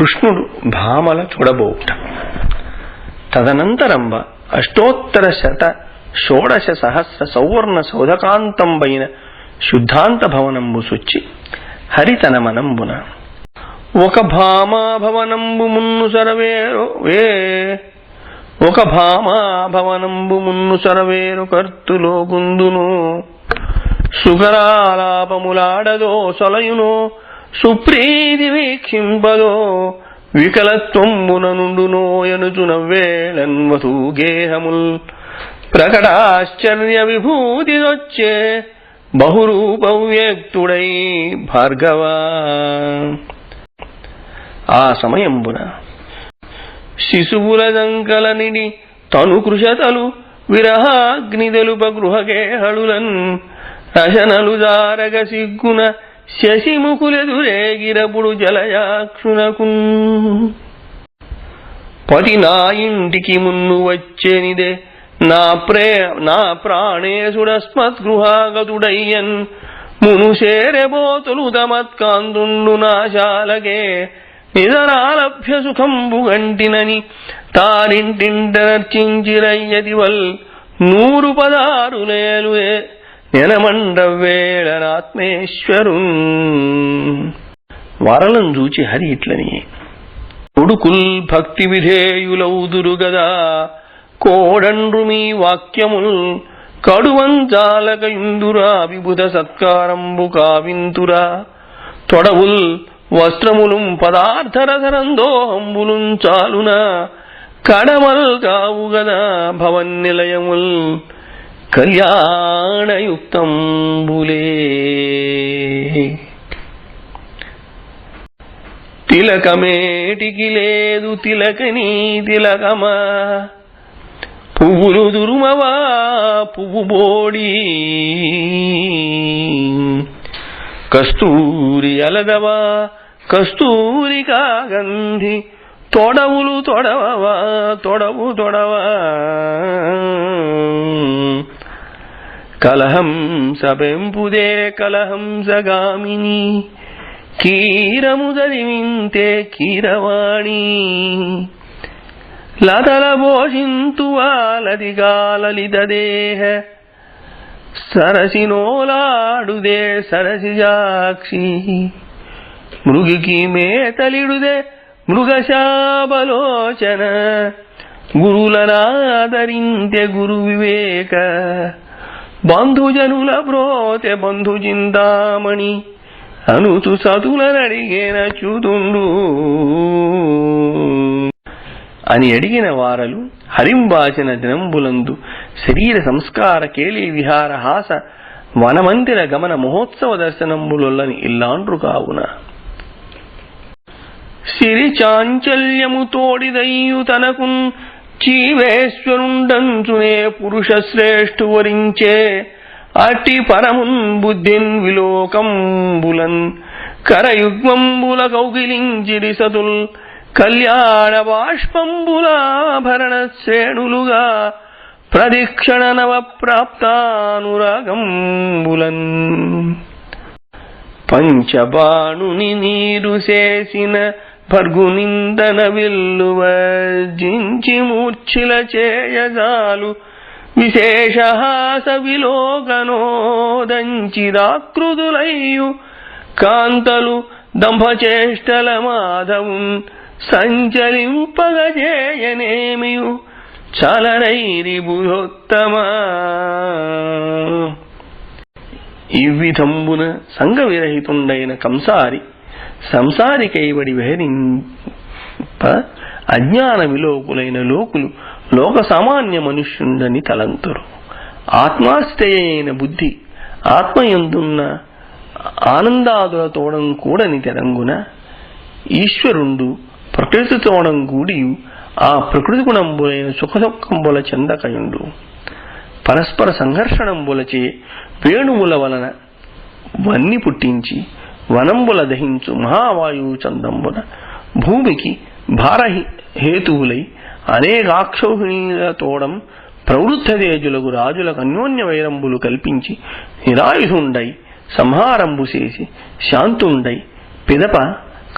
కృష్ణుడు భామల చూడబోవుట. తదనంతరంబ అష్టోత్తర శత షోడశ సహస్ర సౌవర్ణ సౌధకాంతంబైన శుద్ధాంత భవనంబు సొచ్చి హరితన మనంబున ఒక భామాభవనంబు మున్ను సరవేరు కర్తులో గుందును సుకరాలాపములాడదో సొలయునో సుప్రీతి వీక్షింపదో వికలత్వంబున నుండునో ఎనుచు నవ్వేళన్ వధూగేహముల్ ప్రకటాశ్చర్య విభూతిదొచ్చే బహురూపవ్యక్తుడై భార్గవా. ఆ సమయంబున శిశువుల దంకలనిడి తను కృషతలు విరహాగ్నిదలుప గృహకేహళులన్ రశనలు జారగ సిగ్గున శశిముఖులెదురేగిరపుడు జలయాక్షునకు పతి నా ఇంటికి మున్ను వచ్చేనిదే నా ప్రాణేశుడస్మద్గృహాగతుడయ్యన్ మునుసేరెబోతులు తమత్కాంతుండు నాశాలకే నిదరాలభ్య సుఖంబు గంటినని తారింటింటర్చించిరయ్యదివల్ 100 పదారులేలుయే నెనమండవేళనాత్మేశ్వరున్. వారలం చూచి హరి ఇట్లని కొడుకుల్ భక్తి విధేయులౌదురు గదా కోడండ్రు మీ వాక్యముల్ కడువంచాలక ఇందురా విబుధ సత్కారంబు కావింతురా తొడవుల్ వస్త్రములుం పదార్థరసరందోహంబులుం చాలునా కడమల్ కావు గదా భవన్ నిలయముల్ కళ్యాణయుక్తంబులే. తిలకమేటికి లేదు తిలకనీ తిలకమా పువ్వులు దురుమవా పువ్వు బోడి కస్తూరి అలదవా కస్తూరి కాగంధి తొడవులు తొడవవా తొడవు తొడవా కలహంస పెంపుదే కలహంసగామిని కీరము చదివింతే కీరవాణి లతల భోషింతువాలదిగా లలితదేహ సరసినోలాడుదే సరసిజాక్షి మృగికి మేతలిడుదే మృగశాబలోచన గురులనాదరింతే గురు వివేక బంధుజనుల బ్రోతే బంధు చింతామణి అనుచు సతులనడిగేన చూతుండు అని అడిగిన వారలు హరింబాచిన దినంబులందు శరీర సంస్కార కేళీ విహార హాస వనమందిర గమన మహోత్సవ దర్శనంబులొల్లని ఇల్లాండ్రు కావున సిరి చాంచల్యము తోడిదయ్యు తనకున్ జీవేశ్వరుండంచునే పురుష శ్రేష్ఠు వరించే అట్టి పరమున్ బుద్ధిన్ విలోకంబులన్ కరయుగ్మంబుల కౌగిలించిరి సతుల్ కళ్యాణ బాష్పంబులాభరణ శ్రేణులుగా ప్రదక్షిణ నవ ప్రాప్తానురాగంబులన్ పంచబాణుని నీరు చేసిన భర్గునిందన విల్లువర్జించి మూర్ఛిల చేయజాలు విశేషహాస విలోకనోదంచిదాకృతులయ్యు కాంతలు దంభచేష్టల మాధవున్ సంచలింపగజేయనేమియు చలనైరి బుధోత్తమా. ఈ విధంబున సంగ విరహితుండైన కంసారి సంసారికైవడి విహరింప అజ్ఞాన విలోకులైన లోకులు లోక సామాన్య మనుష్యుండని తలంతురు. ఆత్మాశ్రయైన బుద్ధి ఆత్మయందున్న ఆనందాదుల తోడం కూడని తెరంగున ఈశ్వరుండు ప్రకృతి తోడం కూడియు ఆ ప్రకృతి గుణంబులైన సుఖదుఖంబుల చెందకయుండు. పరస్పర సంఘర్షణంబులచే వేణువుల వలన వన్ని పుట్టించి వనంబుల దహించు మహావాయువు చందంబున భూమికి భారహేతువులై అనేకాక్షౌహిణీల తోడం ప్రవృద్ధదేజులకు రాజులకు అన్యోన్య వైరంబులు కల్పించి నిరాయుధుండై సంహారంబు చేసి శాంతుండై పిదప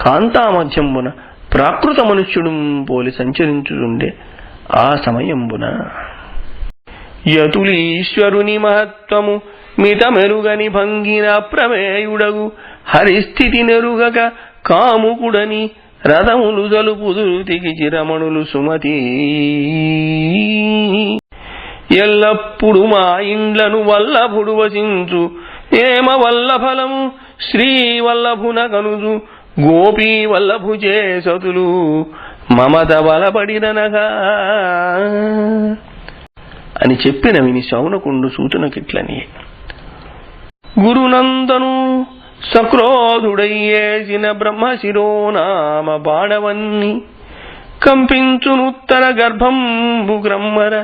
కాంతామధ్యంబున ప్రాకృత మనుష్యుడు పోలి సంచరించుతుండే ఆ సమయంబున యతులీశ్వరుని మహత్వము మితమెరుగని భంగిన ప్రమేయుడగు హరిస్థితి నెరుగక కాముకుడని రథములు జలుపుదురుతికి చిరమణులు సుమతి ఎల్లప్పుడు మా ఇండ్లను వల్లభుడు వసించు ఏమ వల్లభలము శ్రీ వల్లభున కనుజు గోపీ వల్లభు చేసతులు మమత బలపడిననగా అని చెప్పిన విని శౌనకుండు సూతునకిట్లని గురునందను సక్రోధుడయ్యేసిన బ్రహ్మశిరోనామ బాణవన్ని కంపించునుత్తర గర్భంబు గ్రమ్మర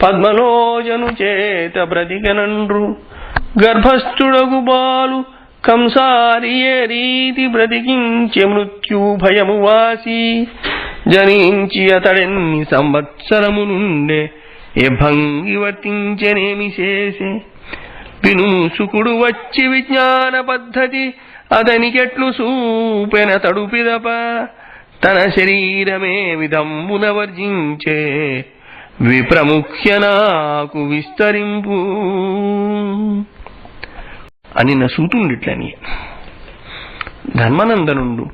పద్మలోజను చేత బ్రతికనండ్రు గర్భస్థుడగు బాలు కంసారి ఏ రీతి బ్రతికించె మృత్యు భయము వాసి జనించి అతడెన్ని సంవత్సరము నుండే ఏ భంగి వర్తించెనేమి చేసే వినుసుకుడు వచ్చి విజ్ఞాన పద్ధతి అతనికెట్లు సూపెన తడుపిదప తన శరీరమే విధంబున వర్జించే విప్రముఖ్య నాకు విస్తరింపు అని నా సూతుండిట్లని ధర్మనందనుండు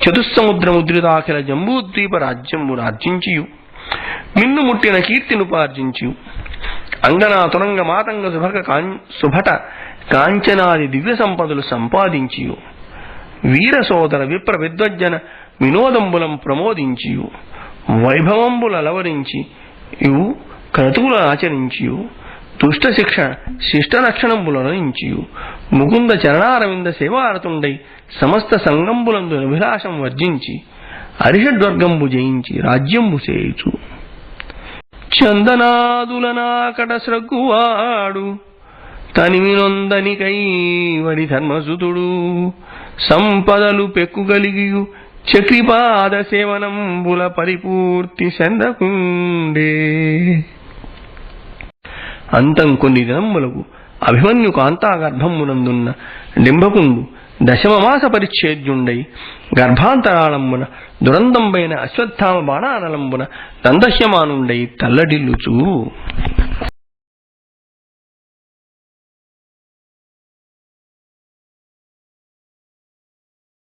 చతుస్సముద్రముద్రితాఖిల జంబూద్వీప రాజ్యము రాజ్యించియు మిన్ను ముట్టిన కీర్తినుపార్జించియు అంగనా తురంగ మాతంగ సుభట కాంచనాది దివ్య సంపదలు సంపాదించియు వీర సోదర విప్ర విద్వజ్జన వినోదంబులం ప్రమోదించియు వైభవంబుల లవరించి ఇవు క్రతువుల ఆచరించియు దుష్ట శిష్ట లక్షణంబులరించియు ముకుంద చరణారవింద సేవారతుండై సమస్త సంగంబులందు అభిలాషం వర్జించి అరిషడ్వర్గంబు జయించి రాజ్యంబు చేయుచు చందనాదులనాకట స్రగ్గువాడు తనివినొందనికై వడి ధర్మసుతుడు సంపదలు పెక్కుగలిగియు చక్రిపాద సేవనంబుల పరిపూర్తి చెందకుండే అంతం కొన్ని దినములకు అభిమన్యు కాంతాగర్భమునందున్న డింభకుండు దశమమాస పరిచ్ఛేద్యుండై గర్భాంతరాళంబున దురందంబైన అశ్వత్థామ బాణానలంబున దందహ్యమానుండై తల్లడిల్లుచూ